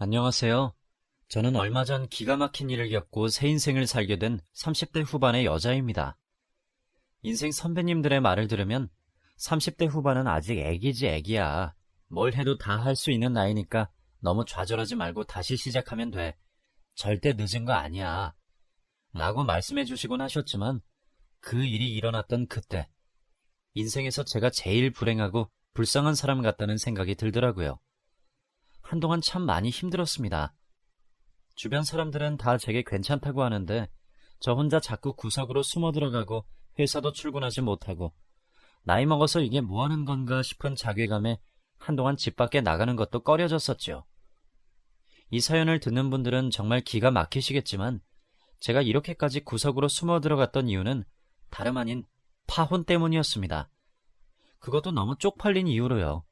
안녕하세요. 저는 얼마 전 기가 막힌 일을 겪고 새 인생을 살게 된 30대 후반의 여자입니다. 인생 선배님들의 말을 들으면 30대 후반은 아직 애기지 애기야. 뭘 해도 다 할 수 있는 나이니까 너무 좌절하지 말고 다시 시작하면 돼. 절대 늦은 거 아니야. 라고 말씀해 주시곤 하셨지만 그 일이 일어났던 그때 인생에서 제가 제일 불행하고 불쌍한 사람 같다는 생각이 들더라고요. 한동안 참 많이 힘들었습니다. 주변 사람들은 다 제게 괜찮다고 하는데 저 혼자 자꾸 구석으로 숨어 들어가고 회사도 출근하지 못하고 나이 먹어서 이게 뭐 하는 건가 싶은 자괴감에 한동안 집 밖에 나가는 것도 꺼려졌었죠. 이 사연을 듣는 분들은 정말 기가 막히시겠지만 제가 이렇게까지 구석으로 숨어 들어갔던 이유는 다름 아닌 파혼 때문이었습니다. 그것도 너무 쪽팔린 이유로요.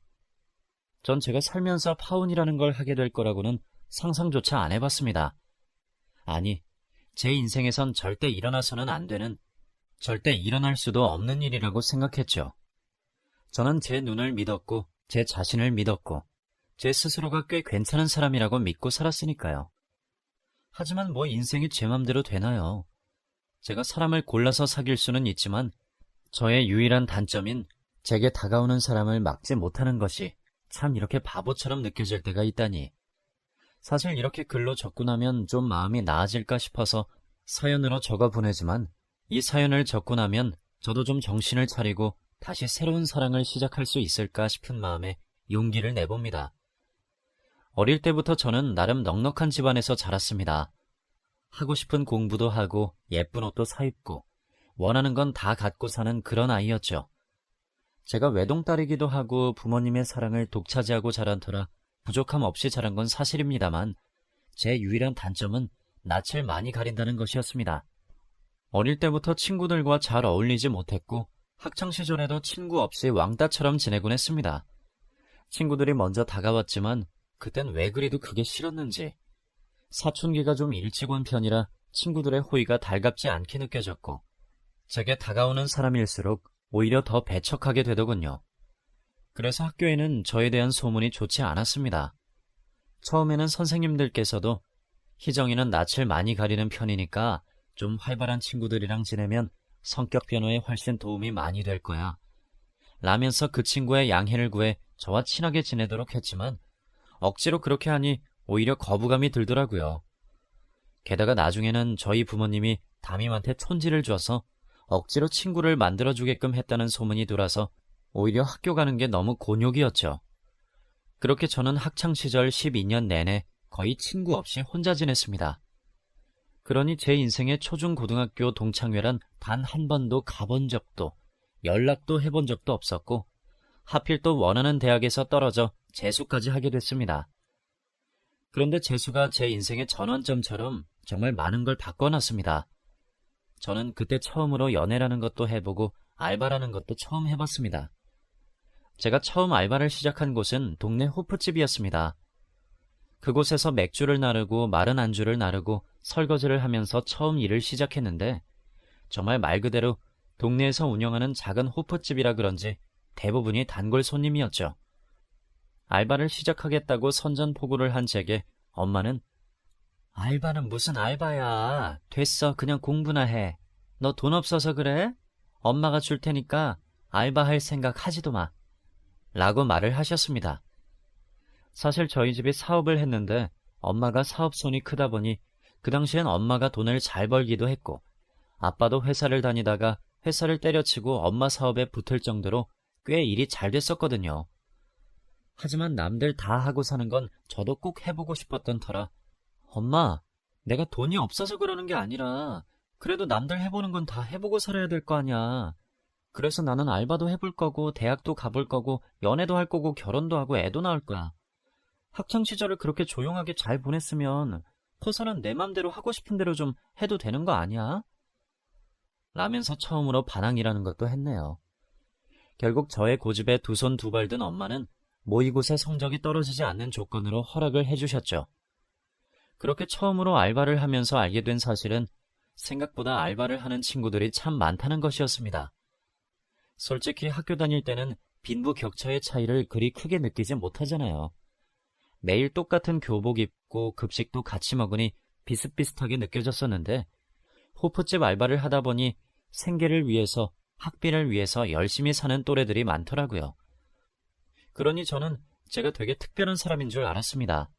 전 제가 살면서 파혼이라는 걸 하게 될 거라고는 상상조차 안 해봤습니다. 아니, 제 인생에선 절대 일어나서는 안 되는, 절대 일어날 수도 없는 일이라고 생각했죠. 저는 제 눈을 믿었고, 제 자신을 믿었고, 제 스스로가 꽤 괜찮은 사람이라고 믿고 살았으니까요. 하지만 뭐 인생이 제 맘대로 되나요? 제가 사람을 골라서 사귈 수는 있지만, 저의 유일한 단점인 제게 다가오는 사람을 막지 못하는 것이 참 이렇게 바보처럼 느껴질 때가 있다니. 사실 이렇게 글로 적고 나면 좀 마음이 나아질까 싶어서 사연으로 적어 보내지만 이 사연을 적고 나면 저도 좀 정신을 차리고 다시 새로운 사랑을 시작할 수 있을까 싶은 마음에 용기를 내봅니다. 어릴 때부터 저는 나름 넉넉한 집안에서 자랐습니다. 하고 싶은 공부도 하고 예쁜 옷도 사입고 원하는 건 다 갖고 사는 그런 아이였죠. 제가 외동딸이기도 하고 부모님의 사랑을 독차지하고 자란 터라 부족함 없이 자란 건 사실입니다만 제 유일한 단점은 낯을 많이 가린다는 것이었습니다. 어릴 때부터 친구들과 잘 어울리지 못했고 학창시절에도 친구 없이 왕따처럼 지내곤 했습니다. 친구들이 먼저 다가왔지만 그땐 왜 그리도 그게 싫었는지 사춘기가 좀 일찍 온 편이라 친구들의 호의가 달갑지 않게 느껴졌고 제게 다가오는 사람일수록 오히려 더 배척하게 되더군요. 그래서 학교에는 저에 대한 소문이 좋지 않았습니다. 처음에는 선생님들께서도 희정이는 낯을 많이 가리는 편이니까 좀 활발한 친구들이랑 지내면 성격 변호에 훨씬 도움이 많이 될 거야. 라면서 그 친구의 양해를 구해 저와 친하게 지내도록 했지만 억지로 그렇게 하니 오히려 거부감이 들더라고요. 게다가 나중에는 저희 부모님이 담임한테 촌지를 줘서 억지로 친구를 만들어주게끔 했다는 소문이 돌아서 오히려 학교 가는 게 너무 곤욕이었죠. 그렇게 저는 학창시절 12년 내내 거의 친구 없이 혼자 지냈습니다. 그러니 제 인생의 초중고등학교 동창회란 단 한 번도 가본 적도 연락도 해본 적도 없었고 하필 또 원하는 대학에서 떨어져 재수까지 하게 됐습니다. 그런데 재수가 제 인생의 전환점처럼 정말 많은 걸 바꿔놨습니다. 저는 그때 처음으로 연애라는 것도 해보고 알바라는 것도 처음 해봤습니다. 제가 처음 알바를 시작한 곳은 동네 호프집이었습니다. 그곳에서 맥주를 나르고 마른 안주를 나르고 설거지를 하면서 처음 일을 시작했는데 정말 말 그대로 동네에서 운영하는 작은 호프집이라 그런지 대부분이 단골 손님이었죠. 알바를 시작하겠다고 선전포고를 한 제게 엄마는 알바는 무슨 알바야. 됐어. 그냥 공부나 해. 너 돈 없어서 그래? 엄마가 줄 테니까 알바할 생각 하지도 마. 라고 말을 하셨습니다. 사실 저희 집이 사업을 했는데 엄마가 사업손이 크다 보니 그 당시엔 엄마가 돈을 잘 벌기도 했고 아빠도 회사를 다니다가 회사를 때려치고 엄마 사업에 붙을 정도로 꽤 일이 잘 됐었거든요. 하지만 남들 다 하고 사는 건 저도 꼭 해보고 싶었던 터라 엄마, 내가 돈이 없어서 그러는 게 아니라 그래도 남들 해보는 건 다 해보고 살아야 될 거 아니야. 그래서 나는 알바도 해볼 거고 대학도 가볼 거고 연애도 할 거고 결혼도 하고 애도 낳을 거야. 학창시절을 그렇게 조용하게 잘 보냈으면 커서는 내 맘대로 하고 싶은 대로 좀 해도 되는 거 아니야? 라면서 처음으로 반항이라는 것도 했네요. 결국 저의 고집에 두 손 두 발 든 엄마는 모의고사 성적이 떨어지지 않는 조건으로 허락을 해주셨죠. 그렇게 처음으로 알바를 하면서 알게 된 사실은 생각보다 알바를 하는 친구들이 참 많다는 것이었습니다. 솔직히 학교 다닐 때는 빈부격차의 차이를 그리 크게 느끼지 못하잖아요. 매일 똑같은 교복 입고 급식도 같이 먹으니 비슷비슷하게 느껴졌었는데 호프집 알바를 하다 보니 생계를 위해서, 학비를 위해서 열심히 사는 또래들이 많더라고요. 그러니 저는 제가 되게 특별한 사람인 줄 알았습니다.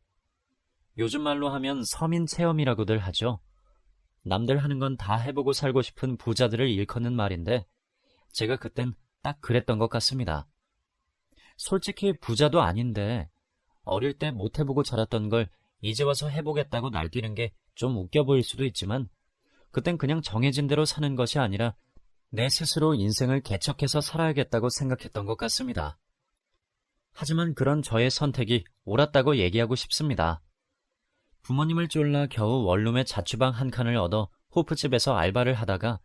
요즘 말로 하면 서민 체험이라고들 하죠. 남들 하는 건 다 해보고 살고 싶은 부자들을 일컫는 말인데 제가 그땐 딱 그랬던 것 같습니다. 솔직히 부자도 아닌데 어릴 때 못 해보고 자랐던 걸 이제 와서 해보겠다고 날뛰는 게 좀 웃겨 보일 수도 있지만 그땐 그냥 정해진 대로 사는 것이 아니라 내 스스로 인생을 개척해서 살아야겠다고 생각했던 것 같습니다. 하지만 그런 저의 선택이 옳았다고 얘기하고 싶습니다. 부모님을 쫄라 겨우 원룸에 자취방 한 칸을 얻어 호프집에서 알바를 하다가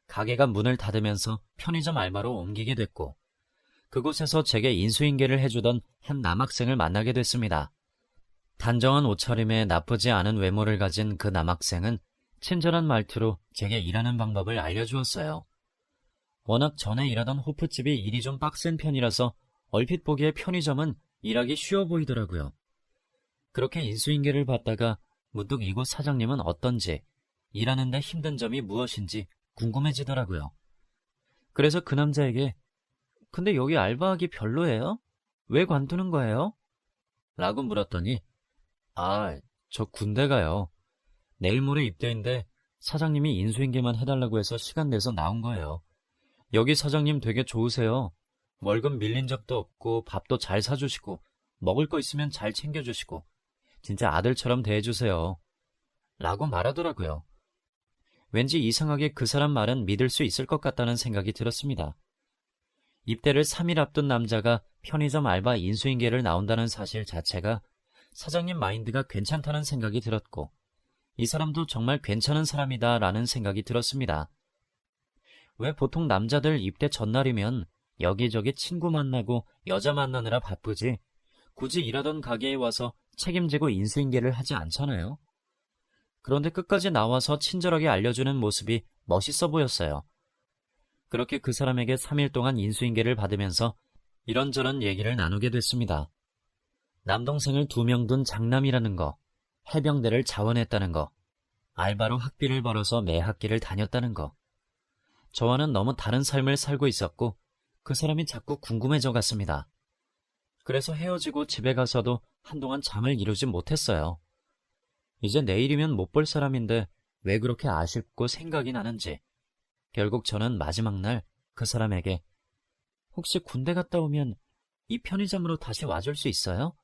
가게가 문을 닫으면서 편의점 알바로 옮기게 됐고 그곳에서 제게 인수인계를 해주던 한 남학생을 만나게 됐습니다. 단정한 옷차림에 나쁘지 않은 외모를 가진 그 남학생은 친절한 말투로 제게 일하는 방법을 알려주었어요. 워낙 전에 일하던 호프집이 일이 좀 빡센 편이라서 얼핏 보기에 편의점은 일하기 쉬워 보이더라고요. 그렇게 인수인계를 받다가 문득 이곳 사장님은 어떤지, 일하는데 힘든 점이 무엇인지 궁금해지더라고요. 그래서 그 남자에게 근데 여기 알바하기 별로예요? 왜 관두는 거예요? 라고 물었더니 저 군대 가요. 내일 모레 입대인데 사장님이 인수인계만 해달라고 해서 시간 내서 나온 거예요. 여기 사장님 되게 좋으세요. 월급 밀린 적도 없고 밥도 잘 사주시고 먹을 거 있으면 잘 챙겨주시고 진짜 아들처럼 대해주세요. 라고 말하더라고요. 왠지 이상하게 그 사람 말은 믿을 수 있을 것 같다는 생각이 들었습니다. 입대를 3일 앞둔 남자가 편의점 알바 인수인계를 나온다는 사실 자체가 사장님 마인드가 괜찮다는 생각이 들었고 이 사람도 정말 괜찮은 사람이다 라는 생각이 들었습니다. 왜 보통 남자들 입대 전날이면 여기저기 친구 만나고 여자 만나느라 바쁘지 굳이 일하던 가게에 와서 책임지고 인수인계를 하지 않잖아요. 그런데 끝까지 나와서 친절하게 알려주는 모습이 멋있어 보였어요. 그렇게 그 사람에게 3일 동안 인수인계를 받으면서 이런저런 얘기를 나누게 됐습니다. 남동생을 2명 둔 장남이라는 거, 해병대를 자원했다는 거, 알바로 학비를 벌어서 매 학기를 다녔다는 거. 저와는 너무 다른 삶을 살고 있었고 그 사람이 자꾸 궁금해져 갔습니다. 그래서 헤어지고 집에 가서도 한동안 잠을 이루지 못했어요. 이제 내일이면 못 볼 사람인데 왜 그렇게 아쉽고 생각이 나는지. 결국 저는 마지막 날 그 사람에게 혹시 군대 갔다 오면 이 편의점으로 다시 와줄 수 있어요?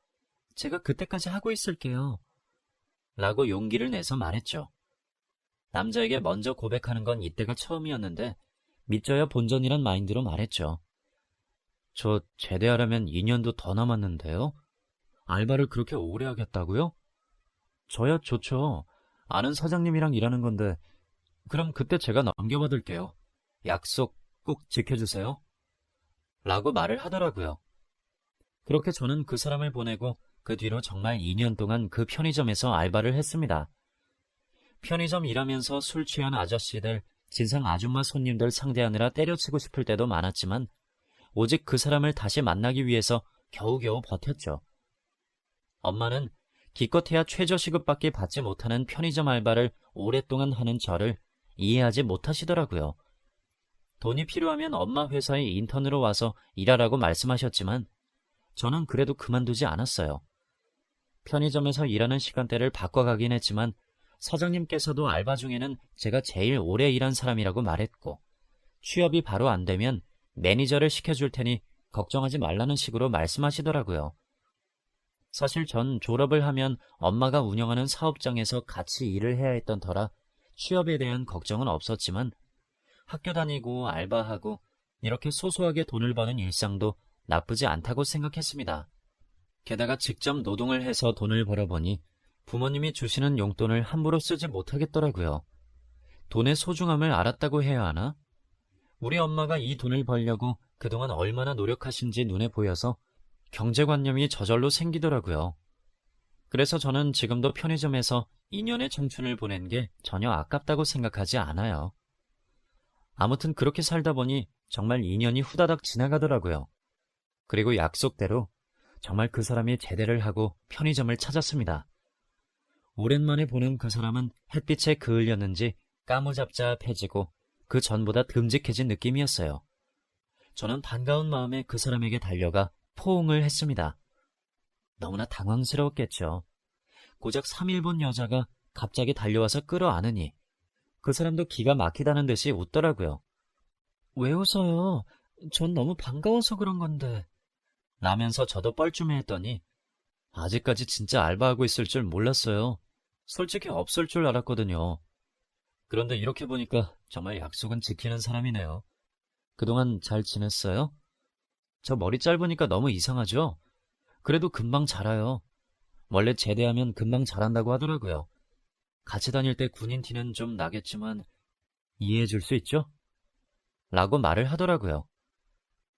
제가 그때까지 하고 있을게요. 라고 용기를 내서 말했죠. 남자에게 먼저 고백하는 건 이때가 처음이었는데 믿져야 본전이란 마인드로 말했죠. 저 제대하려면 2년도 더 남았는데요? 알바를 그렇게 오래 하겠다고요? 저야 좋죠. 아는 사장님이랑 일하는 건데 그럼 그때 제가 넘겨받을게요. 약속 꼭 지켜주세요. 라고 말을 하더라고요. 그렇게 저는 그 사람을 보내고 그 뒤로 정말 2년 동안 그 편의점에서 알바를 했습니다. 편의점 일하면서 술 취한 아저씨들, 진상 아줌마 손님들 상대하느라 때려치고 싶을 때도 많았지만 오직 그 사람을 다시 만나기 위해서 겨우겨우 버텼죠. 엄마는 기껏해야 최저시급밖에 받지 못하는 편의점 알바를 오랫동안 하는 저를 이해하지 못하시더라고요. 돈이 필요하면 엄마 회사에 인턴으로 와서 일하라고 말씀하셨지만 저는 그래도 그만두지 않았어요. 편의점에서 일하는 시간대를 바꿔가긴 했지만 사장님께서도 알바 중에는 제가 제일 오래 일한 사람이라고 말했고 취업이 바로 안 되면 매니저를 시켜줄 테니 걱정하지 말라는 식으로 말씀하시더라고요. 사실 전 졸업을 하면 엄마가 운영하는 사업장에서 같이 일을 해야 했던 터라 취업에 대한 걱정은 없었지만 학교 다니고 알바하고 이렇게 소소하게 돈을 버는 일상도 나쁘지 않다고 생각했습니다. 게다가 직접 노동을 해서 돈을 벌어보니 부모님이 주시는 용돈을 함부로 쓰지 못하겠더라고요. 돈의 소중함을 알았다고 해야 하나? 우리 엄마가 이 돈을 벌려고 그동안 얼마나 노력하신지 눈에 보여서 경제관념이 저절로 생기더라고요. 그래서 저는 지금도 편의점에서 2년의 청춘을 보낸 게 전혀 아깝다고 생각하지 않아요. 아무튼 그렇게 살다 보니 정말 2년이 후다닥 지나가더라고요. 그리고 약속대로 정말 그 사람이 제대를 하고 편의점을 찾았습니다. 오랜만에 보는 그 사람은 햇빛에 그을렸는지 까무잡잡해지고 그 전보다 듬직해진 느낌이었어요. 저는 반가운 마음에 그 사람에게 달려가 포옹을 했습니다. 너무나 당황스러웠겠죠. 고작 3일 본 여자가 갑자기 달려와서 끌어안으니 그 사람도 기가 막히다는 듯이 웃더라고요. 왜 웃어요? 전 너무 반가워서 그런 건데. 라면서 저도 뻘쭘해했더니 아직까지 진짜 알바하고 있을 줄 몰랐어요. 솔직히 없을 줄 알았거든요. 그런데 이렇게 보니까 정말 약속은 지키는 사람이네요. 그동안 잘 지냈어요? 저 머리 짧으니까 너무 이상하죠? 그래도 금방 자라요. 원래 제대하면 금방 자란다고 하더라고요. 같이 다닐 때 군인 티는 좀 나겠지만 이해해 줄 수 있죠? 라고 말을 하더라고요.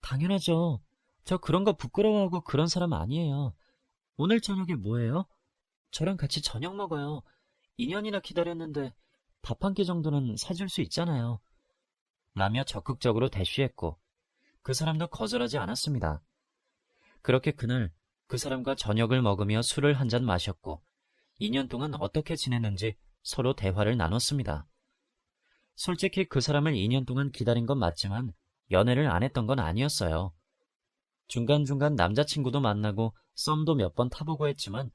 당연하죠. 저 그런 거 부끄러워하고 그런 사람 아니에요. 오늘 저녁에 뭐예요? 저랑 같이 저녁 먹어요. 2년이나 기다렸는데 밥 한 끼 정도는 사줄 수 있잖아요. 라며 적극적으로 대쉬했고 그 사람도 거절하지 않았습니다. 그렇게 그날 그 사람과 저녁을 먹으며 술을 한 잔 마셨고 2년 동안 어떻게 지냈는지 서로 대화를 나눴습니다. 솔직히 그 사람을 2년 동안 기다린 건 맞지만 연애를 안 했던 건 아니었어요. 중간중간 남자친구도 만나고 썸도 몇 번 타보고 했지만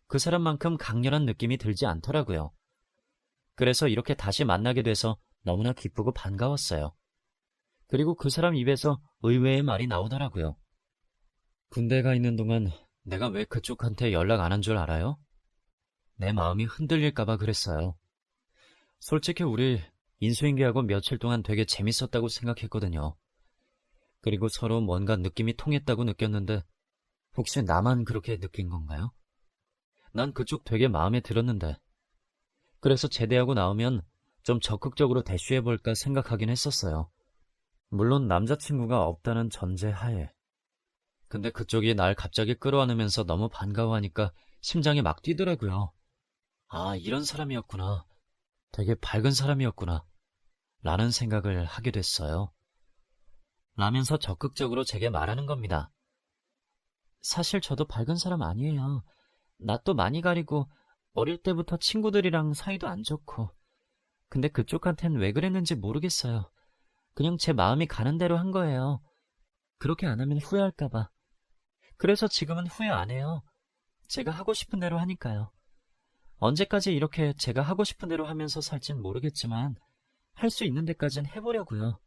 그 사람만큼 강렬한 느낌이 들지 않더라고요. 그래서 이렇게 다시 만나게 돼서 너무나 기쁘고 반가웠어요. 그리고 그 사람 입에서 의외의 말이 나오더라고요. 군대 가 있는 동안 내가 왜 그쪽한테 연락 안 한 줄 알아요? 내 마음이 흔들릴까봐 그랬어요. 솔직히 우리 인수인계하고 며칠 동안 되게 재밌었다고 생각했거든요. 그리고 서로 뭔가 느낌이 통했다고 느꼈는데 혹시 나만 그렇게 느낀 건가요? 난 그쪽 되게 마음에 들었는데. 그래서 제대하고 나오면 좀 적극적으로 대쉬해볼까 생각하긴 했었어요. 물론 남자친구가 없다는 전제하에. 근데 그쪽이 날 갑자기 끌어안으면서 너무 반가워하니까 심장이 막 뛰더라고요. 아, 이런 사람이었구나. 되게 밝은 사람이었구나. 라는 생각을 하게 됐어요. 라면서 적극적으로 제게 말하는 겁니다. 사실 저도 밝은 사람 아니에요. 낯도 많이 가리고 어릴 때부터 친구들이랑 사이도 안 좋고. 근데 그쪽한텐 왜 그랬는지 모르겠어요. 그냥 제 마음이 가는 대로 한 거예요. 그렇게 안 하면 후회할까봐. 그래서 지금은 후회 안 해요. 제가 하고 싶은 대로 하니까요. 언제까지 이렇게 제가 하고 싶은 대로 하면서 살진 모르겠지만 할 수 있는 데까진 해보려고요.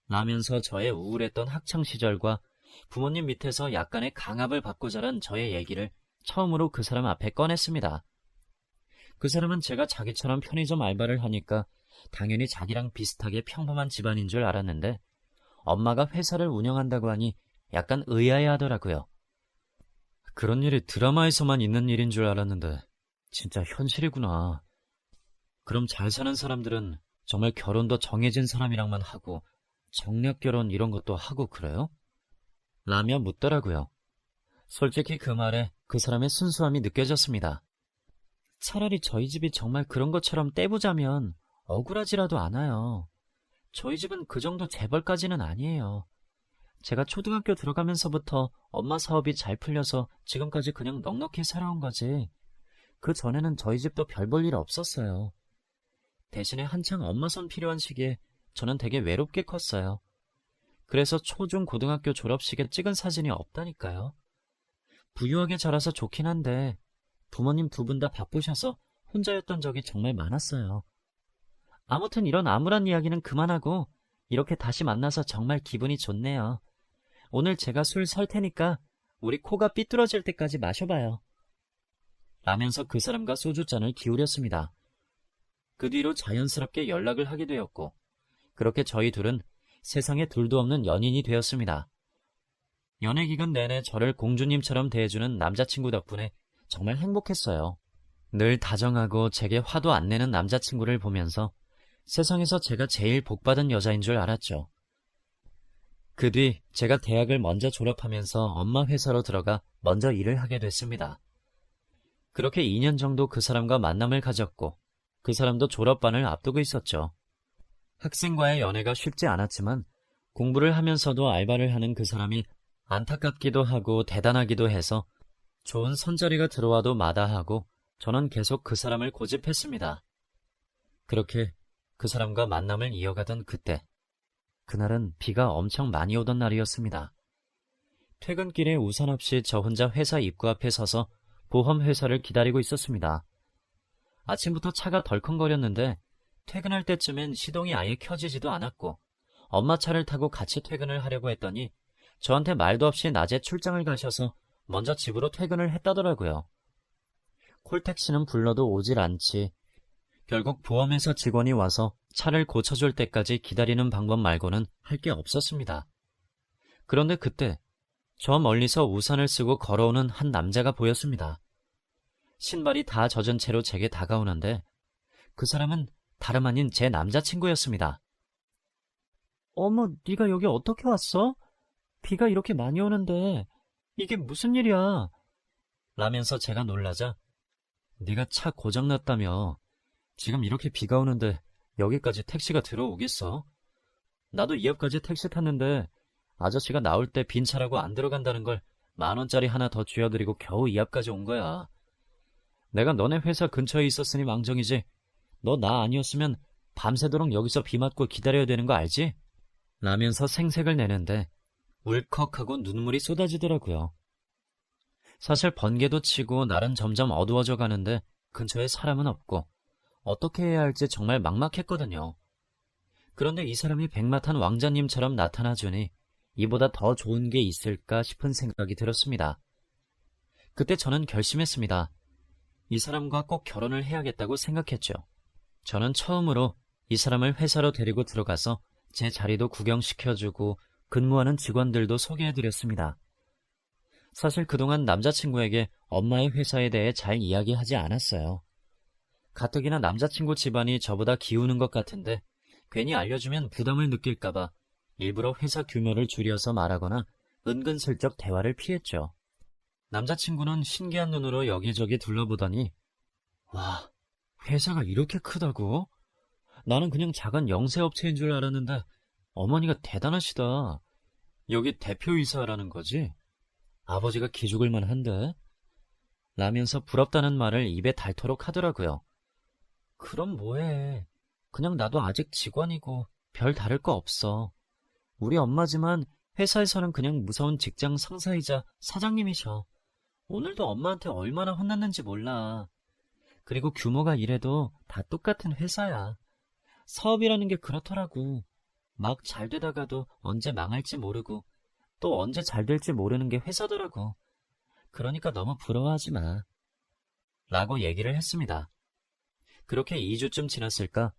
라면서 저의 우울했던 학창시절과 부모님 밑에서 약간의 강압을 받고 자란 저의 얘기를 처음으로 그 사람 앞에 꺼냈습니다. 그 사람은 제가 자기처럼 편의점 알바를 하니까 당연히 자기랑 비슷하게 평범한 집안인 줄 알았는데 엄마가 회사를 운영한다고 하니 약간 의아해하더라고요. 그런 일이 드라마에서만 있는 일인 줄 알았는데 진짜 현실이구나. 그럼 잘 사는 사람들은 정말 결혼도 정해진 사람이랑만 하고 정략 결혼 이런 것도 하고 그래요? 라며 묻더라고요. 솔직히 그 말에 그 사람의 순수함이 느껴졌습니다. 차라리 저희 집이 정말 그런 것처럼 떼보자면 억울하지라도 않아요. 저희 집은 그 정도 재벌까지는 아니에요. 제가 초등학교 들어가면서부터 엄마 사업이 잘 풀려서 지금까지 그냥 넉넉히 살아온 거지. 그 전에는 저희 집도 별 볼 일 없었어요. 대신에 한창 엄마 손 필요한 시기에 저는 되게 외롭게 컸어요. 그래서 초중 고등학교 졸업식에 찍은 사진이 없다니까요. 부유하게 자라서 좋긴 한데 부모님 두 분 다 바쁘셔서 혼자였던 적이 정말 많았어요. 아무튼 이런 암울한 이야기는 그만하고 이렇게 다시 만나서 정말 기분이 좋네요. 오늘 제가 술 설 테니까 우리 코가 삐뚤어질 때까지 마셔봐요. 라면서 그 사람과 소주잔을 기울였습니다. 그 뒤로 자연스럽게 연락을 하게 되었고 그렇게 저희 둘은 세상에 둘도 없는 연인이 되었습니다. 연애 기간 내내 저를 공주님처럼 대해주는 남자친구 덕분에 정말 행복했어요. 늘 다정하고 제게 화도 안 내는 남자친구를 보면서 세상에서 제가 제일 복받은 여자인 줄 알았죠. 그 뒤 제가 대학을 먼저 졸업하면서 엄마 회사로 들어가 먼저 일을 하게 됐습니다. 그렇게 2년 정도 그 사람과 만남을 가졌고 그 사람도 졸업반을 앞두고 있었죠. 학생과의 연애가 쉽지 않았지만 공부를 하면서도 알바를 하는 그 사람이 안타깝기도 하고 대단하기도 해서 좋은 선자리가 들어와도 마다하고 저는 계속 그 사람을 고집했습니다. 그렇게 그 사람과 만남을 이어가던 그때, 그날은 비가 엄청 많이 오던 날이었습니다. 퇴근길에 우산 없이 저 혼자 회사 입구 앞에 서서 보험회사를 기다리고 있었습니다. 아침부터 차가 덜컹거렸는데 퇴근할 때쯤엔 시동이 아예 켜지지도 않았고 엄마 차를 타고 같이 퇴근을 하려고 했더니 저한테 말도 없이 낮에 출장을 가셔서 먼저 집으로 퇴근을 했다더라고요. 콜택시는 불러도 오질 않지. 결국 보험회사 직원이 와서 차를 고쳐줄 때까지 기다리는 방법 말고는 할 게 없었습니다. 그런데 그때 저 멀리서 우산을 쓰고 걸어오는 한 남자가 보였습니다. 신발이 다 젖은 채로 제게 다가오는데 그 사람은 다름 아닌 제 남자친구였습니다. 어머, 네가 여기 어떻게 왔어? 비가 이렇게 많이 오는데 이게 무슨 일이야? 라면서 제가 놀라자 네가 차 고장났다며. 지금 이렇게 비가 오는데 여기까지 택시가 들어오겠어? 나도 이 앞까지 택시 탔는데 아저씨가 나올 때 빈 차라고 안 들어간다는 걸 10,000원짜리 하나 더 쥐어드리고 겨우 이 앞까지 온 거야. 내가 너네 회사 근처에 있었으니 망정이지. 너 나 아니었으면 밤새도록 여기서 비 맞고 기다려야 되는 거 알지? 라면서 생색을 내는데 울컥하고 눈물이 쏟아지더라고요. 사실 번개도 치고 날은 점점 어두워져 가는데 근처에 사람은 없고 어떻게 해야 할지 정말 막막했거든요. 그런데 이 사람이 백마탄 왕자님처럼 나타나주니 이보다 더 좋은 게 있을까 싶은 생각이 들었습니다. 그때 저는 결심했습니다. 이 사람과 꼭 결혼을 해야겠다고 생각했죠. 저는 처음으로 이 사람을 회사로 데리고 들어가서 제 자리도 구경시켜주고 근무하는 직원들도 소개해드렸습니다. 사실 그동안 남자친구에게 엄마의 회사에 대해 잘 이야기하지 않았어요. 가뜩이나 남자친구 집안이 저보다 기우는 것 같은데 괜히 알려주면 부담을 느낄까봐 일부러 회사 규모를 줄여서 말하거나 은근슬쩍 대화를 피했죠. 남자친구는 신기한 눈으로 여기저기 둘러보더니 와, 회사가 이렇게 크다고? 나는 그냥 작은 영세업체인 줄 알았는데 어머니가 대단하시다. 여기 대표이사라는 거지? 아버지가 기죽을 만한데? 라면서 부럽다는 말을 입에 닳도록 하더라고요. 그럼 뭐해. 그냥 나도 아직 직원이고 별 다를 거 없어. 우리 엄마지만 회사에서는 그냥 무서운 직장 상사이자 사장님이셔. 오늘도 엄마한테 얼마나 혼났는지 몰라. 그리고 규모가 이래도 다 똑같은 회사야. 사업이라는 게 그렇더라고. 막 잘 되다가도 언제 망할지 모르고 또 언제 잘 될지 모르는 게 회사더라고. 그러니까 너무 부러워하지 마. 라고 얘기를 했습니다. 그렇게 2주쯤 지났을까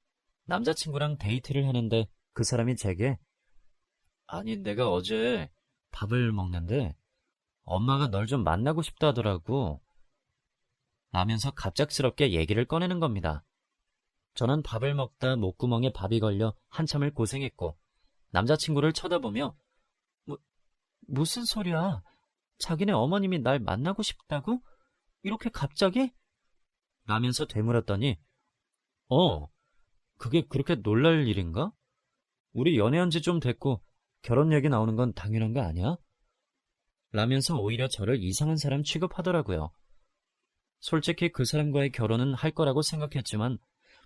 남자친구랑 데이트를 하는데 그 사람이 제게 아니 내가 어제 밥을 먹는데 엄마가 널 좀 만나고 싶다 하더라고. 라면서 갑작스럽게 얘기를 꺼내는 겁니다. 저는 밥을 먹다 목구멍에 밥이 걸려 한참을 고생했고 남자친구를 쳐다보며 무슨 소리야? 자기네 어머님이 날 만나고 싶다고? 이렇게 갑자기? 라면서 되물었더니 그게 그렇게 놀랄 일인가? 우리 연애한 지 좀 됐고 결혼 얘기 나오는 건 당연한 거 아니야? 라면서 오히려 저를 이상한 사람 취급하더라고요. 솔직히 그 사람과의 결혼은 할 거라고 생각했지만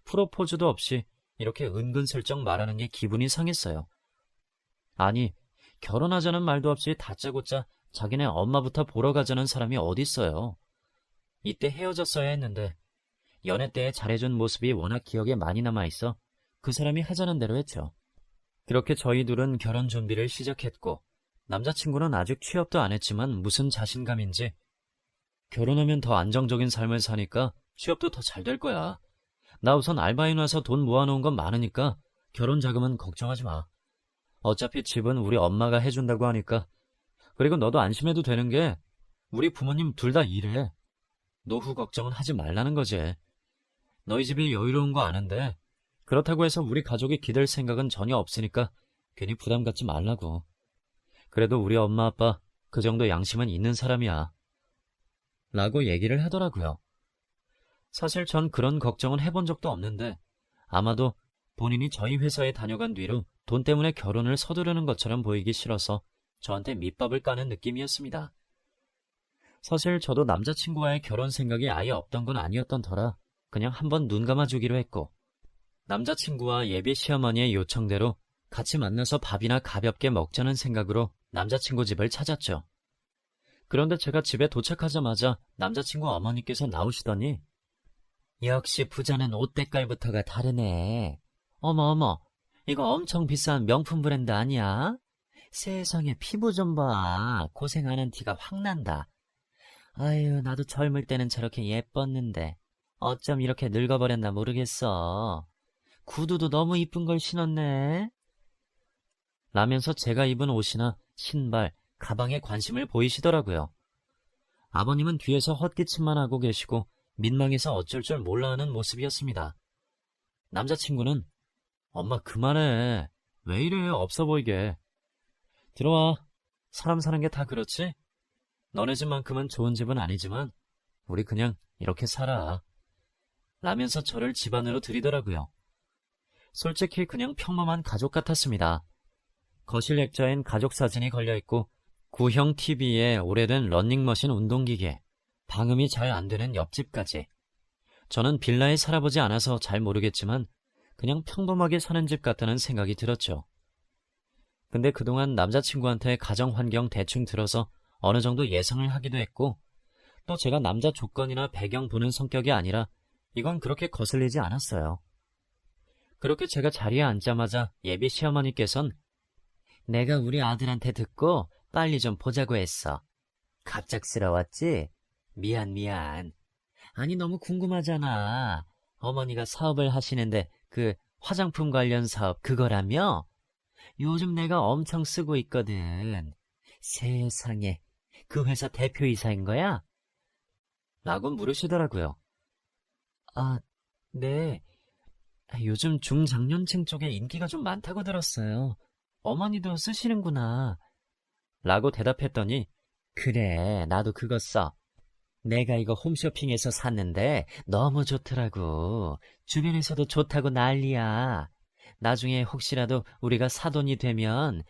프로포즈도 없이 이렇게 은근슬쩍 말하는 게 기분이 상했어요. 아니, 결혼하자는 말도 없이 다짜고짜 자기네 엄마부터 보러 가자는 사람이 어딨어요. 이때 헤어졌어야 했는데 연애 때 잘해준 모습이 워낙 기억에 많이 남아있어 그 사람이 하자는 대로 했죠. 그렇게 저희 둘은 결혼 준비를 시작했고 남자친구는 아직 취업도 안 했지만 무슨 자신감인지 결혼하면 더 안정적인 삶을 사니까 취업도 더 잘 될 거야. 나 우선 알바해놔서 돈 모아놓은 건 많으니까 결혼 자금은 걱정하지 마. 어차피 집은 우리 엄마가 해준다고 하니까. 그리고 너도 안심해도 되는 게 우리 부모님 둘 다 일해. 노후 걱정은 하지 말라는 거지. 너희 집이 여유로운 거 아는데 그렇다고 해서 우리 가족이 기댈 생각은 전혀 없으니까 괜히 부담 갖지 말라고. 그래도 우리 엄마 아빠 그 정도 양심은 있는 사람이야. 라고 얘기를 하더라고요. 사실 전 그런 걱정은 해본 적도 없는데 아마도 본인이 저희 회사에 다녀간 뒤로 돈 때문에 결혼을 서두르는 것처럼 보이기 싫어서 저한테 밑밥을 까는 느낌이었습니다. 사실 저도 남자친구와의 결혼 생각이 아예 없던 건 아니었던 터라 그냥 한번 눈 감아주기로 했고, 남자친구와 예비 시어머니의 요청대로 같이 만나서 밥이나 가볍게 먹자는 생각으로 남자친구 집을 찾았죠. 그런데 제가 집에 도착하자마자 남자친구 어머니께서 나오시더니 역시 부자는 옷 때깔부터가 다르네. 어머 어머, 이거 엄청 비싼 명품 브랜드 아니야? 세상에 피부 좀 봐. 고생하는 티가 확 난다. 아유, 나도 젊을 때는 저렇게 예뻤는데 어쩜 이렇게 늙어버렸나 모르겠어. 구두도 너무 이쁜 걸 신었네. 라면서 제가 입은 옷이나 신발, 가방에 관심을 보이시더라고요. 아버님은 뒤에서 헛기침만 하고 계시고 민망해서 어쩔 줄 몰라 하는 모습이었습니다. 남자친구는 엄마 그만해. 왜 이래 없어 보이게. 들어와. 사람 사는 게 다 그렇지? 너네 집만큼은 좋은 집은 아니지만 우리 그냥 이렇게 살아. 라면서 저를 집 안으로 들이더라고요. 솔직히 그냥 평범한 가족 같았습니다. 거실 액자엔 가족 사진이 걸려있고 구형 TV에 오래된 러닝머신 운동기계, 방음이 잘 안되는 옆집까지. 저는 빌라에 살아보지 않아서 잘 모르겠지만 그냥 평범하게 사는 집 같다는 생각이 들었죠. 근데 그동안 남자친구한테 가정환경 대충 들어서 어느 정도 예상을 하기도 했고, 또 제가 남자 조건이나 배경 보는 성격이 아니라 이건 그렇게 거슬리지 않았어요. 그렇게 제가 자리에 앉자마자 예비 시어머니께선 내가 우리 아들한테 듣고 빨리 좀 보자고 했어. 갑작스러웠지? 미안. 아니 너무 궁금하잖아. 어머니가 사업을 하시는데 그 화장품 관련 사업 그거라며? 요즘 내가 엄청 쓰고 있거든. 세상에, 그 회사 대표이사인 거야? 라고 물으시더라고요. 아, 네. 요즘 중장년층 쪽에 인기가 좀 많다고 들었어요. 어머니도 쓰시는구나. 라고 대답했더니 그래, 나도 그거 써. 내가 이거 홈쇼핑에서 샀는데 너무 좋더라고. 주변에서도 좋다고 난리야. 나중에 혹시라도 우리가 사돈이 되면,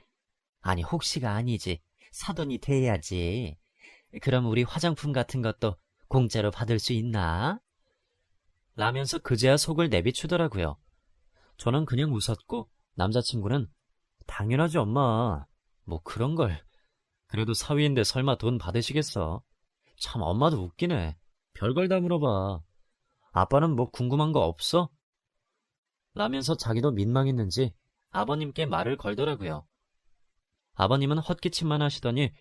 아니 혹시가 아니지, 사돈이 돼야지. 그럼 우리 화장품 같은 것도 공짜로 받을 수 있나? 라면서 그제야 속을 내비추더라고요. 저는 그냥 웃었고 남자친구는 당연하지 엄마. 뭐 그런 걸. 그래도 사위인데 설마 돈 받으시겠어? 참 엄마도 웃기네. 별걸 다 물어봐. 아빠는 뭐 궁금한 거 없어? 라면서 자기도 민망했는지 아버님께 말을 걸더라고요. 아버님은 헛기침만 하시더니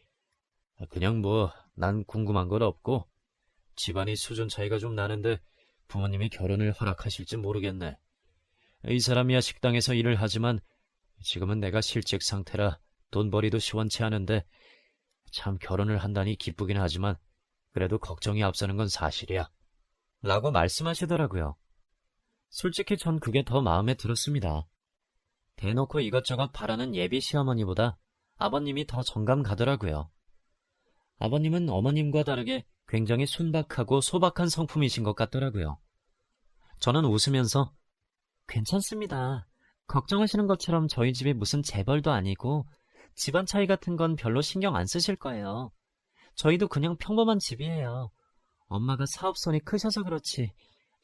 그냥 뭐 난 궁금한 건 없고 집안이 수준 차이가 좀 나는데 부모님이 결혼을 허락하실지 모르겠네. 이 사람이야 식당에서 일을 하지만 지금은 내가 실직 상태라 돈벌이도 시원치 않은데 참 결혼을 한다니 기쁘긴 하지만 그래도 걱정이 앞서는 건 사실이야. 라고 말씀하시더라고요. 솔직히 전 그게 더 마음에 들었습니다. 대놓고 이것저것 바라는 예비 시어머니보다 아버님이 더 정감 가더라고요. 아버님은 어머님과 다르게 굉장히 순박하고 소박한 성품이신 것 같더라고요. 저는 웃으면서 괜찮습니다. 걱정하시는 것처럼 저희 집이 무슨 재벌도 아니고 집안 차이 같은 건 별로 신경 안 쓰실 거예요. 저희도 그냥 평범한 집이에요. 엄마가 사업손이 크셔서 그렇지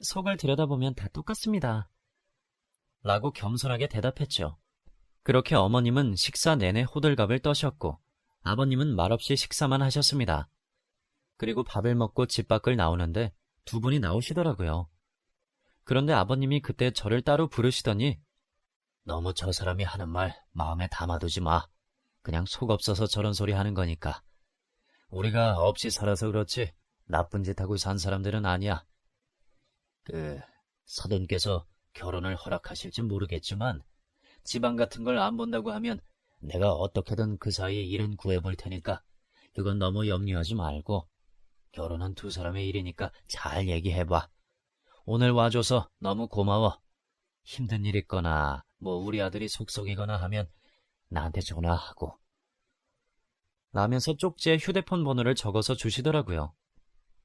속을 들여다보면 다 똑같습니다. 라고 겸손하게 대답했죠. 그렇게 어머님은 식사 내내 호들갑을 떠셨고 아버님은 말없이 식사만 하셨습니다. 그리고 밥을 먹고 집 밖을 나오는데 두 분이 나오시더라고요. 그런데 아버님이 그때 저를 따로 부르시더니 너무 저 사람이 하는 말 마음에 담아두지 마. 그냥 속 없어서 저런 소리 하는 거니까. 우리가 없이 살아서 그렇지 나쁜 짓 하고 산 사람들은 아니야. 사돈께서 결혼을 허락하실지 모르겠지만 집안 같은 걸 안 본다고 하면 내가 어떻게든 그 사이에 일은 구해볼 테니까 그건 너무 염려하지 말고 결혼은 두 사람의 일이니까 잘 얘기해봐. 오늘 와줘서 너무 고마워. 힘든 일 있거나 뭐 우리 아들이 속썩이거나 하면 나한테 전화하고. 라면서 쪽지에 휴대폰 번호를 적어서 주시더라고요.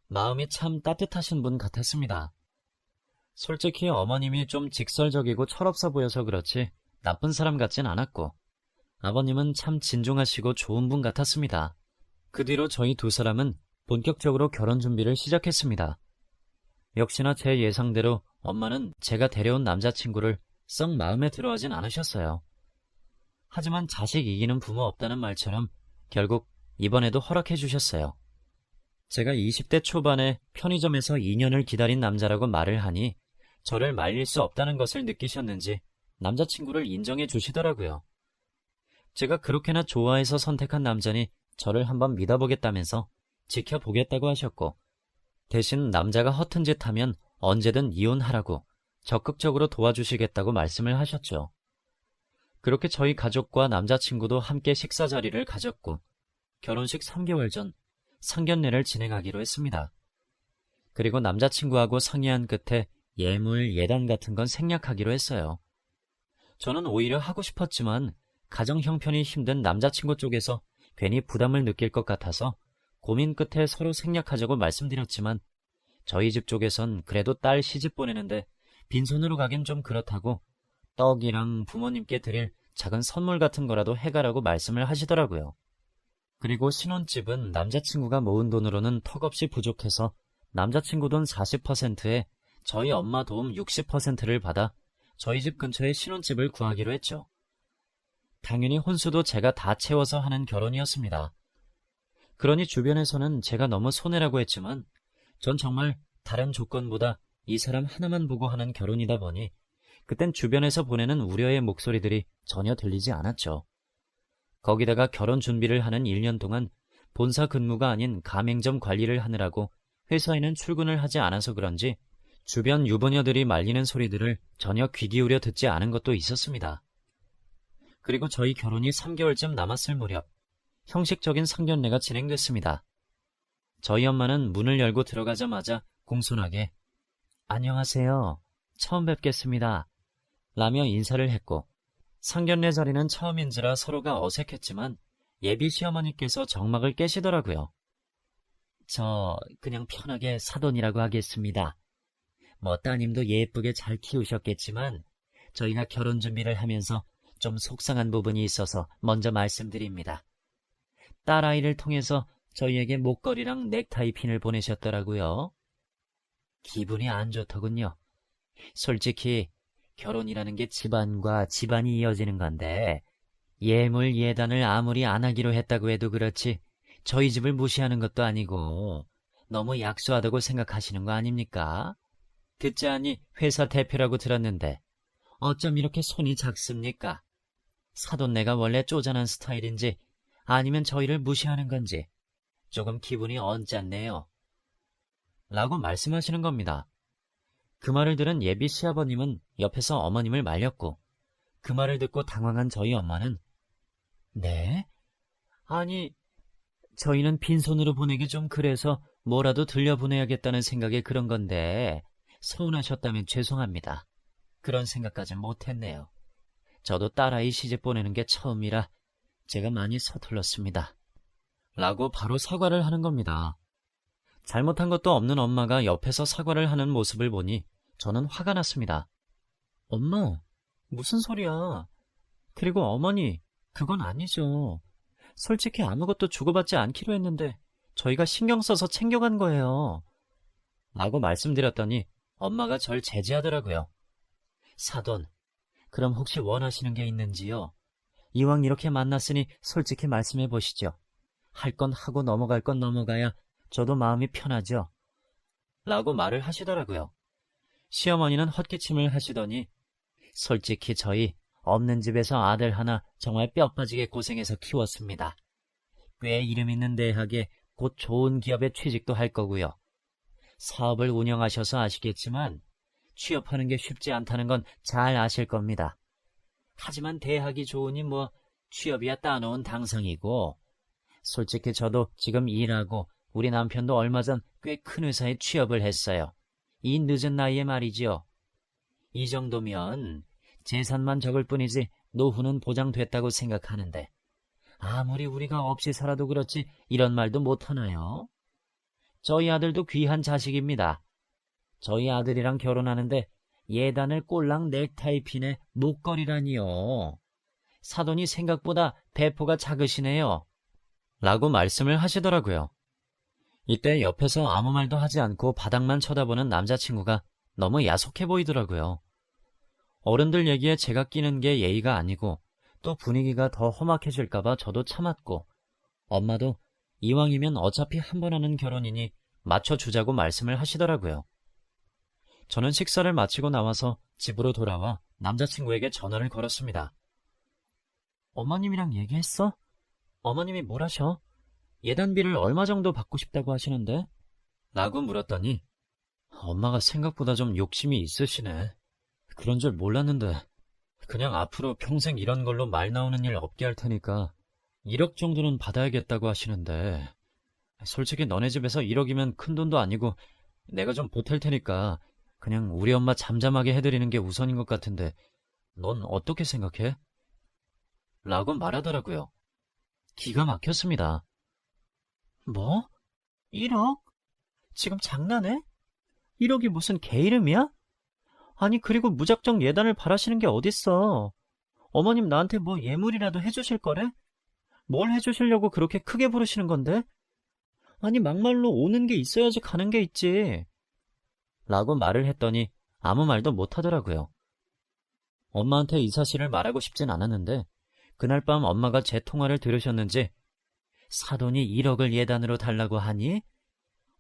마음이 참 따뜻하신 분 같았습니다. 솔직히 어머님이 좀 직설적이고 철없어 보여서 그렇지 나쁜 사람 같진 않았고 아버님은 참 진중하시고 좋은 분 같았습니다. 그 뒤로 저희 두 사람은 본격적으로 결혼 준비를 시작했습니다. 역시나 제 예상대로 엄마는 제가 데려온 남자친구를 썩 마음에 들어하진 않으셨어요. 하지만 자식 이기는 부모 없다는 말처럼 결국 이번에도 허락해 주셨어요. 제가 20대 초반에 편의점에서 2년을 기다린 남자라고 말을 하니 저를 말릴 수 없다는 것을 느끼셨는지 남자친구를 인정해 주시더라고요. 제가 그렇게나 좋아해서 선택한 남자니 저를 한번 믿어보겠다면서 지켜보겠다고 하셨고, 대신 남자가 허튼 짓 하면 언제든 이혼하라고 적극적으로 도와주시겠다고 말씀을 하셨죠. 그렇게 저희 가족과 남자친구도 함께 식사 자리를 가졌고, 결혼식 3개월 전 상견례를 진행하기로 했습니다. 그리고 남자친구하고 상의한 끝에 예물, 예단 같은 건 생략하기로 했어요. 저는 오히려 하고 싶었지만 가정 형편이 힘든 남자친구 쪽에서 괜히 부담을 느낄 것 같아서 고민 끝에 서로 생략하자고 말씀드렸지만 저희 집 쪽에선 그래도 딸 시집 보내는데 빈손으로 가긴 좀 그렇다고 떡이랑 부모님께 드릴 작은 선물 같은 거라도 해가라고 말씀을 하시더라고요. 그리고 신혼집은 남자친구가 모은 돈으로는 턱없이 부족해서 남자친구 돈 40%에 저희 엄마 도움 60%를 받아 저희 집 근처에 신혼집을 구하기로 했죠. 당연히 혼수도 제가 다 채워서 하는 결혼이었습니다. 그러니 주변에서는 제가 너무 손해라고 했지만 전 정말 다른 조건보다 이 사람 하나만 보고 하는 결혼이다 보니 그땐 주변에서 보내는 우려의 목소리들이 전혀 들리지 않았죠. 거기다가 결혼 준비를 하는 1년 동안 본사 근무가 아닌 가맹점 관리를 하느라고 회사에는 출근을 하지 않아서 그런지 주변 유부녀들이 말리는 소리들을 전혀 귀 기울여 듣지 않은 것도 있었습니다. 그리고 저희 결혼이 3개월쯤 남았을 무렵 형식적인 상견례가 진행됐습니다. 저희 엄마는 문을 열고 들어가자마자 공손하게 "안녕하세요. 처음 뵙겠습니다." 라며 인사를 했고, 상견례 자리는 처음인지라 서로가 어색했지만 예비 시어머니께서 정막을 깨시더라고요. "저 그냥 편하게 사돈이라고 하겠습니다. 뭐 따님도 예쁘게 잘 키우셨겠지만 저희가 결혼 준비를 하면서 좀 속상한 부분이 있어서 먼저 말씀드립니다. 딸아이를 통해서 저희에게 목걸이랑 넥타이 핀을 보내셨더라고요. 기분이 안 좋더군요. 솔직히 결혼이라는 게 집안과 집안이 이어지는 건데 예물 예단을 아무리 안 하기로 했다고 해도 그렇지 저희 집을 무시하는 것도 아니고 너무 약소하다고 생각하시는 거 아닙니까? 듣자하니 회사 대표라고 들었는데 어쩜 이렇게 손이 작습니까? 사돈네가 원래 쪼잔한 스타일인지 아니면 저희를 무시하는 건지 조금 기분이 언짢네요. 라고 말씀하시는 겁니다. 그 말을 들은 예비 시아버님은 옆에서 어머님을 말렸고, 그 말을 듣고 당황한 저희 엄마는 "네? 아니, 저희는 빈손으로 보내기 좀 그래서 뭐라도 들려보내야겠다는 생각에 그런 건데 서운하셨다면 죄송합니다. 그런 생각까진 못했네요. 저도 딸아이 시집 보내는 게 처음이라 제가 많이 서툴렀습니다." 라고 바로 사과를 하는 겁니다. 잘못한 것도 없는 엄마가 옆에서 사과를 하는 모습을 보니 저는 화가 났습니다. "엄마, 무슨 소리야. 그리고 어머니, 그건 아니죠. 솔직히 아무것도 주고받지 않기로 했는데 저희가 신경 써서 챙겨간 거예요." 라고 말씀드렸더니 엄마가 절 제지하더라고요. "사돈, 그럼 혹시 원하시는 게 있는지요? 이왕 이렇게 만났으니 솔직히 말씀해 보시죠. 할 건 하고 넘어갈 건 넘어가야 저도 마음이 편하죠." 라고 말을 하시더라고요. 시어머니는 헛기침을 하시더니 "솔직히 저희 없는 집에서 아들 하나 정말 뼈 빠지게 고생해서 키웠습니다. 꽤 이름 있는 대학에 곧 좋은 기업에 취직도 할 거고요. 사업을 운영하셔서 아시겠지만 취업하는 게 쉽지 않다는 건 잘 아실 겁니다. 하지만 대학이 좋으니 뭐 취업이야 따놓은 당상이고, 솔직히 저도 지금 일하고 우리 남편도 얼마 전 꽤 큰 회사에 취업을 했어요. 이 늦은 나이에 말이지요. 이 정도면 재산만 적을 뿐이지 노후는 보장됐다고 생각하는데 아무리 우리가 없이 살아도 그렇지 이런 말도 못하나요? 저희 아들도 귀한 자식입니다. 저희 아들이랑 결혼하는데 예단을 꼴랑 넥타이 핀에 목걸이라니요. 사돈이 생각보다 배포가 작으시네요. 라고 말씀을 하시더라고요. 이때 옆에서 아무 말도 하지 않고 바닥만 쳐다보는 남자친구가 너무 야속해 보이더라고요. 어른들 얘기에 제가 끼는 게 예의가 아니고 또 분위기가 더 험악해질까봐 저도 참았고 엄마도 이왕이면 어차피 한 번 하는 결혼이니 맞춰주자고 말씀을 하시더라고요. 저는 식사를 마치고 나와서 집으로 돌아와 남자친구에게 전화를 걸었습니다. 어머님이랑 얘기했어? 어머님이 뭘 하셔? 예단비를 얼마 정도 받고 싶다고 하시는데? 라고 물었더니 엄마가 생각보다 좀 욕심이 있으시네. 그런 줄 몰랐는데 그냥 앞으로 평생 이런 걸로 말 나오는 일 없게 할 테니까 1억 정도는 받아야겠다고 하시는데 솔직히 너네 집에서 1억이면 큰 돈도 아니고 내가 좀 보탤 테니까 그냥 우리 엄마 잠잠하게 해드리는 게 우선인 것 같은데 넌 어떻게 생각해? 라고 말하더라고요. 기가 막혔습니다. 뭐? 1억? 지금 장난해? 1억이 무슨 개 이름이야? 아니 그리고 무작정 예단을 바라시는 게 어딨어. 어머님 나한테 뭐 예물이라도 해주실 거래? 뭘 해주시려고 그렇게 크게 부르시는 건데? 아니 막말로 오는 게 있어야지 가는 게 있지. 라고 말을 했더니 아무 말도 못하더라고요. 엄마한테 이 사실을 말하고 싶진 않았는데 그날 밤 엄마가 제 통화를 들으셨는지 사돈이 1억을 예단으로 달라고 하니?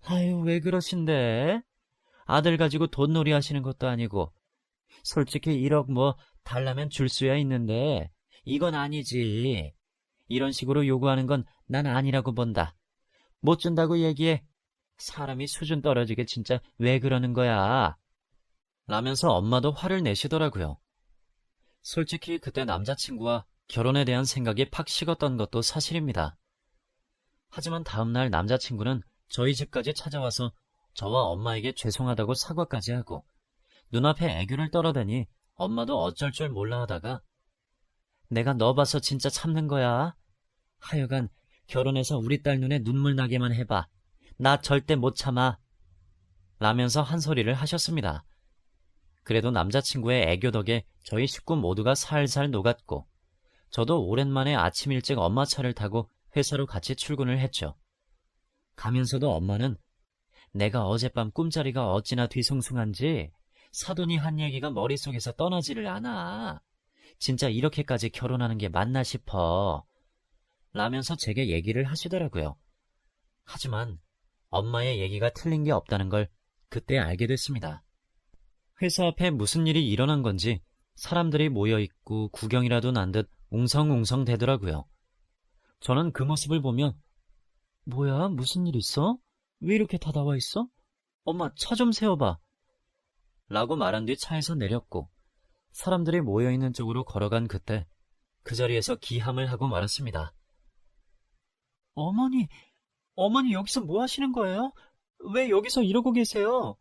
아유 왜 그러신데? 아들 가지고 돈놀이 하시는 것도 아니고 솔직히 1억 뭐 달라면 줄 수야 있는데 이건 아니지. 이런 식으로 요구하는 건 난 아니라고 본다. 못 준다고 얘기해. 사람이 수준 떨어지게 진짜 왜 그러는 거야? 라면서 엄마도 화를 내시더라고요. 솔직히 그때 남자친구와 결혼에 대한 생각이 팍 식었던 것도 사실입니다. 하지만 다음날 남자친구는 저희 집까지 찾아와서 저와 엄마에게 죄송하다고 사과까지 하고 눈앞에 애교를 떨어대니 엄마도 어쩔 줄 몰라 하다가 내가 너 봐서 진짜 참는 거야. 하여간 결혼해서 우리 딸 눈에 눈물 나게만 해봐. 나 절대 못 참아. 라면서 한 소리를 하셨습니다. 그래도 남자친구의 애교 덕에 저희 식구 모두가 살살 녹았고 저도 오랜만에 아침 일찍 엄마 차를 타고 회사로 같이 출근을 했죠. 가면서도 엄마는 내가 어젯밤 꿈자리가 어찌나 뒤숭숭한지 사돈이 한 얘기가 머릿속에서 떠나지를 않아. 진짜 이렇게까지 결혼하는 게 맞나 싶어. 라면서 제게 얘기를 하시더라고요. 하지만 엄마의 얘기가 틀린 게 없다는 걸 그때 알게 됐습니다. 회사 앞에 무슨 일이 일어난 건지 사람들이 모여있고 구경이라도 난 듯 웅성웅성 대더라고요. 저는 그 모습을 보며 뭐야 무슨 일 있어? 왜 이렇게 다 나와 있어? 엄마 차 좀 세워봐. 라고 말한 뒤 차에서 내렸고 사람들이 모여있는 쪽으로 걸어간 그때 그 자리에서 기함을 하고 말았습니다. 어머니 여기서 뭐 하시는 거예요? 왜 여기서 이러고 계세요?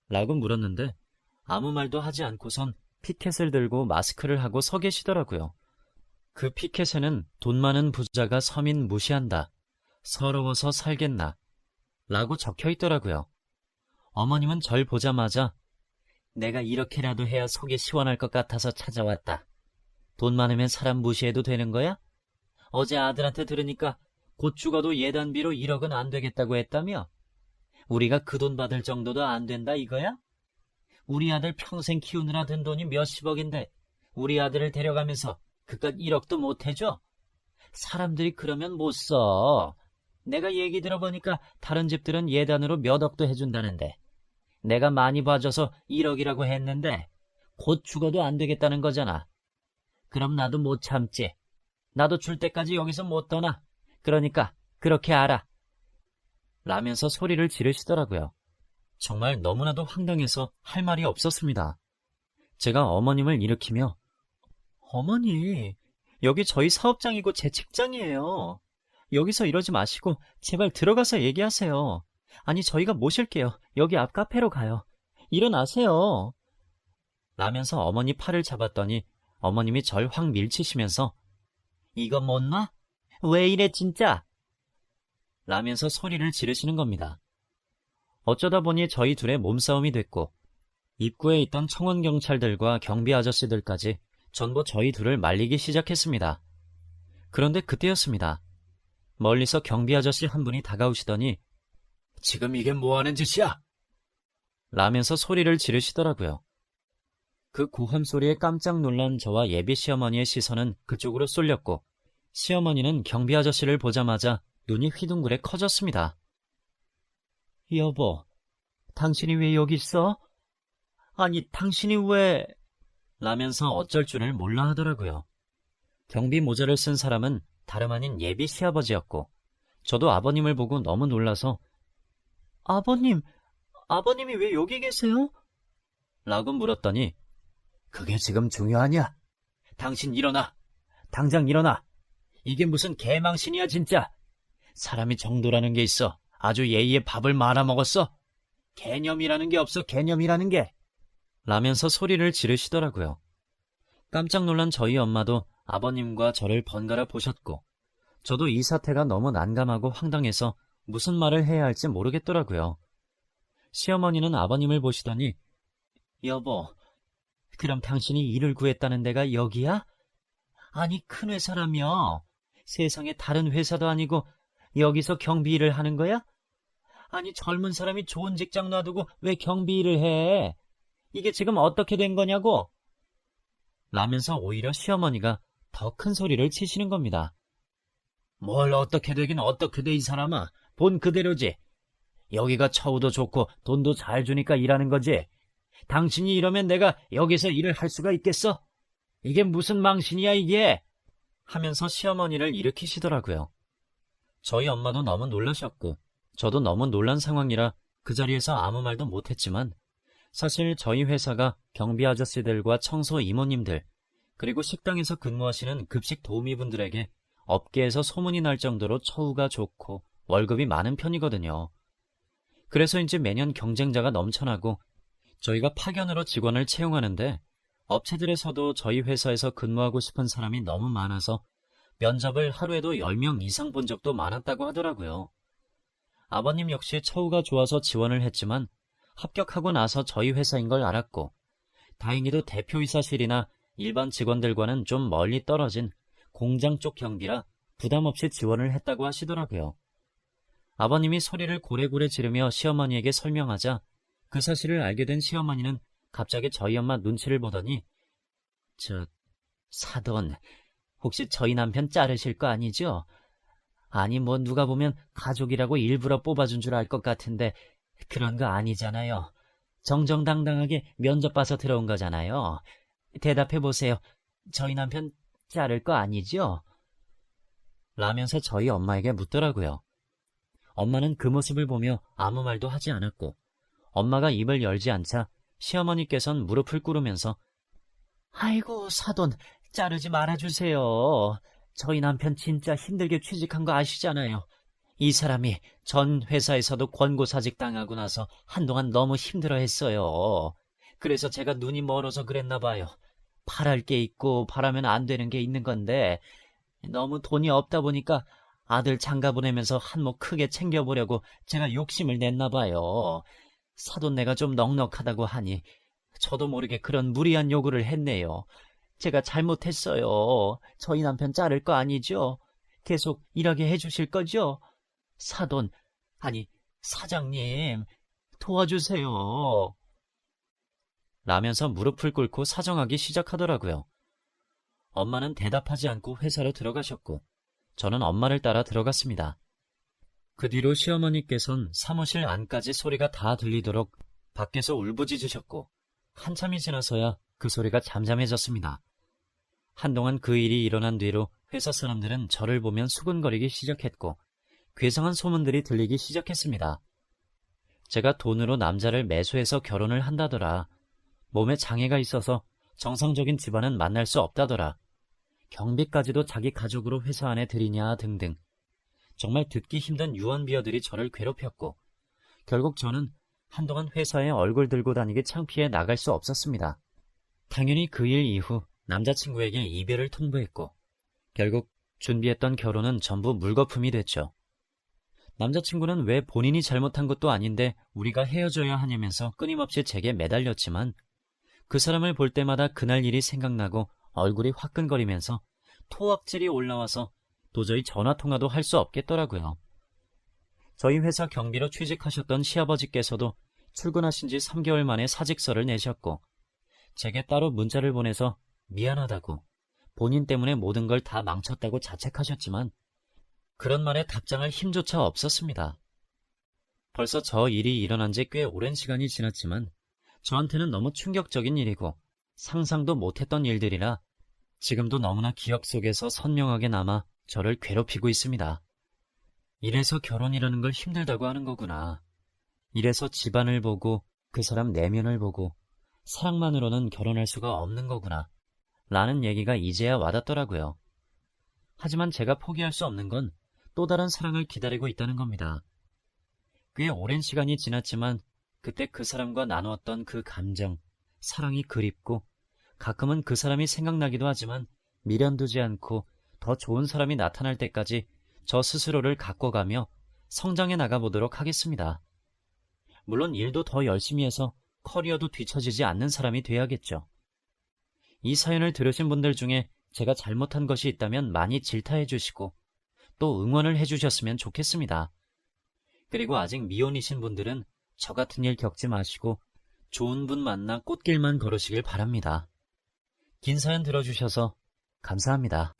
라고 물었는데 아무 말도 하지 않고선 피켓을 들고 마스크를 하고 서 계시더라고요. 그 피켓에는 돈 많은 부자가 서민 무시한다. 서러워서 살겠나. 라고 적혀 있더라고요. 어머님은 절 보자마자 내가 이렇게라도 해야 속이 시원할 것 같아서 찾아왔다. 돈 많으면 사람 무시해도 되는 거야? 어제 아들한테 들으니까 곧 죽어도 예단비로 1억은 안 되겠다고 했다며? 우리가 그 돈 받을 정도도 안 된다 이거야? 우리 아들 평생 키우느라 든 돈이 몇십억인데 우리 아들을 데려가면서 그깟 1억도 못 해줘? 사람들이 그러면 못 써. 내가 얘기 들어보니까 다른 집들은 예단으로 몇 억도 해준다는데 내가 많이 봐줘서 1억이라고 했는데 곧 죽어도 안 되겠다는 거잖아. 그럼 나도 못 참지. 나도 줄 때까지 여기서 못 떠나. 그러니까 그렇게 알아. 라면서 소리를 지르시더라고요. 정말 너무나도 황당해서 할 말이 없었습니다. 제가 어머님을 일으키며 어머니, 여기 저희 사업장이고 제 직장이에요. 여기서 이러지 마시고 제발 들어가서 얘기하세요. 아니 저희가 모실게요. 여기 앞 카페로 가요. 일어나세요. 라면서 어머니 팔을 잡았더니 어머님이 절 확 밀치시면서 이거 못 놔? 왜 이래 진짜? 라면서 소리를 지르시는 겁니다. 어쩌다 보니 저희 둘의 몸싸움이 됐고 입구에 있던 청원경찰들과 경비 아저씨들까지 전부 저희 둘을 말리기 시작했습니다. 그런데 그때였습니다. 멀리서 경비 아저씨 한 분이 다가오시더니 지금 이게 뭐하는 짓이야? 라면서 소리를 지르시더라고요. 그 고함 소리에 깜짝 놀란 저와 예비 시어머니의 시선은 그쪽으로 쏠렸고 시어머니는 경비 아저씨를 보자마자 눈이 휘둥그레 커졌습니다. 여보, 당신이 왜 여기 있어? 아니, 당신이 왜... 라면서 어쩔 줄을 몰라 하더라고요. 경비 모자를 쓴 사람은 다름 아닌 예비 시아버지였고 저도 아버님을 보고 너무 놀라서 아버님이 왜 여기 계세요? 라고 물었더니 그게 지금 중요하냐? 당신 일어나. 당장 일어나. 이게 무슨 개망신이야 진짜. 사람이 정도라는 게 있어. 아주 예의에 밥을 말아먹었어. 개념이라는 게 없어, 개념이라는 게. 라면서 소리를 지르시더라고요. 깜짝 놀란 저희 엄마도 아버님과 저를 번갈아 보셨고 저도 이 사태가 너무 난감하고 황당해서 무슨 말을 해야 할지 모르겠더라고요. 시어머니는 아버님을 보시더니 여보, 그럼 당신이 일을 구했다는 데가 여기야? 아니, 큰 회사라며. 세상에 다른 회사도 아니고 여기서 경비 일을 하는 거야? 아니, 젊은 사람이 좋은 직장 놔두고 왜 경비 일을 해? 이게 지금 어떻게 된 거냐고? 라면서 오히려 시어머니가 더 큰 소리를 치시는 겁니다. 뭘 어떻게 되긴 어떻게 돼, 이 사람아. 본 그대로지. 여기가 처우도 좋고 돈도 잘 주니까 일하는 거지. 당신이 이러면 내가 여기서 일을 할 수가 있겠어? 이게 무슨 망신이야 이게? 하면서 시어머니를 일으키시더라고요. 저희 엄마도 너무 놀라셨고 저도 너무 놀란 상황이라 그 자리에서 아무 말도 못했지만 사실 저희 회사가 경비 아저씨들과 청소 이모님들 그리고 식당에서 근무하시는 급식 도우미분들에게 업계에서 소문이 날 정도로 처우가 좋고 월급이 많은 편이거든요. 그래서인지 매년 경쟁자가 넘쳐나고 저희가 파견으로 직원을 채용하는데 업체들에서도 저희 회사에서 근무하고 싶은 사람이 너무 많아서 면접을 하루에도 10명 이상 본 적도 많았다고 하더라고요. 아버님 역시 처우가 좋아서 지원을 했지만 합격하고 나서 저희 회사인 걸 알았고 다행히도 대표이사실이나 일반 직원들과는 좀 멀리 떨어진 공장 쪽 경비라 부담 없이 지원을 했다고 하시더라고요. 아버님이 소리를 고래고래 지르며 시어머니에게 설명하자 그 사실을 알게 된 시어머니는 갑자기 저희 엄마 눈치를 보더니 사돈, 혹시 저희 남편 자르실 거 아니죠? 아니 뭐 누가 보면 가족이라고 일부러 뽑아준 줄 알 것 같은데 그런 거 아니잖아요. 정정당당하게 면접 봐서 들어온 거잖아요. 대답해보세요. 저희 남편 자를 거 아니죠? 라면서 저희 엄마에게 묻더라고요. 엄마는 그 모습을 보며 아무 말도 하지 않았고 엄마가 입을 열지 않자 시어머니께선 무릎을 꿇으면서 아이고 사돈, 자르지 말아주세요. 저희 남편 진짜 힘들게 취직한 거 아시잖아요. 이 사람이 전 회사에서도 권고사직 당하고 나서 한동안 너무 힘들어했어요. 그래서 제가 눈이 멀어서 그랬나 봐요. 바랄 게 있고 바라면 안 되는 게 있는 건데 너무 돈이 없다 보니까 아들 장가 보내면서 한몫 크게 챙겨보려고 제가 욕심을 냈나 봐요. 사돈 내가 좀 넉넉하다고 하니 저도 모르게 그런 무리한 요구를 했네요. 제가 잘못했어요. 저희 남편 자를 거 아니죠? 계속 일하게 해주실 거죠? 사돈, 아니 사장님, 도와주세요. 라면서 무릎을 꿇고 사정하기 시작하더라고요. 엄마는 대답하지 않고 회사로 들어가셨고 저는 엄마를 따라 들어갔습니다. 그 뒤로 시어머니께선 사무실 안까지 소리가 다 들리도록 밖에서 울부짖으셨고 한참이 지나서야 그 소리가 잠잠해졌습니다. 한동안 그 일이 일어난 뒤로 회사 사람들은 저를 보면 수근거리기 시작했고 괴상한 소문들이 들리기 시작했습니다. 제가 돈으로 남자를 매수해서 결혼을 한다더라. 몸에 장애가 있어서 정상적인 집안은 만날 수 없다더라. 경비까지도 자기 가족으로 회사 안에 들이냐 등등. 정말 듣기 힘든 유언비어들이 저를 괴롭혔고 결국 저는 한동안 회사에 얼굴 들고 다니기 창피해 나갈 수 없었습니다. 당연히 그 일 이후 남자친구에게 이별을 통보했고 결국 준비했던 결혼은 전부 물거품이 됐죠. 남자친구는 왜 본인이 잘못한 것도 아닌데 우리가 헤어져야 하냐면서 끊임없이 제게 매달렸지만 그 사람을 볼 때마다 그날 일이 생각나고 얼굴이 화끈거리면서 토악질이 올라와서 도저히 전화통화도 할 수 없겠더라고요. 저희 회사 경비로 취직하셨던 시아버지께서도 출근하신 지 3개월 만에 사직서를 내셨고, 제게 따로 문자를 보내서 미안하다고, 본인 때문에 모든 걸 다 망쳤다고 자책하셨지만 그런 말에 답장할 힘조차 없었습니다. 벌써 저 일이 일어난 지 꽤 오랜 시간이 지났지만 저한테는 너무 충격적인 일이고 상상도 못했던 일들이라 지금도 너무나 기억 속에서 선명하게 남아 저를 괴롭히고 있습니다. 이래서 결혼이라는 걸 힘들다고 하는 거구나. 이래서 집안을 보고 그 사람 내면을 보고 사랑만으로는 결혼할 수가 없는 거구나. 라는 얘기가 이제야 와닿더라고요. 하지만 제가 포기할 수 없는 건 또 다른 사랑을 기다리고 있다는 겁니다. 꽤 오랜 시간이 지났지만 그때 그 사람과 나누었던 그 감정, 사랑이 그립고 가끔은 그 사람이 생각나기도 하지만 미련두지 않고 더 좋은 사람이 나타날 때까지 저 스스로를 가꿔가며 성장해 나가보도록 하겠습니다. 물론 일도 더 열심히 해서 커리어도 뒤처지지 않는 사람이 돼야겠죠. 이 사연을 들으신 분들 중에 제가 잘못한 것이 있다면 많이 질타해 주시고 또 응원을 해주셨으면 좋겠습니다. 그리고 아직 미혼이신 분들은 저 같은 일 겪지 마시고 좋은 분 만나 꽃길만 걸으시길 바랍니다. 긴 사연 들어주셔서 감사합니다.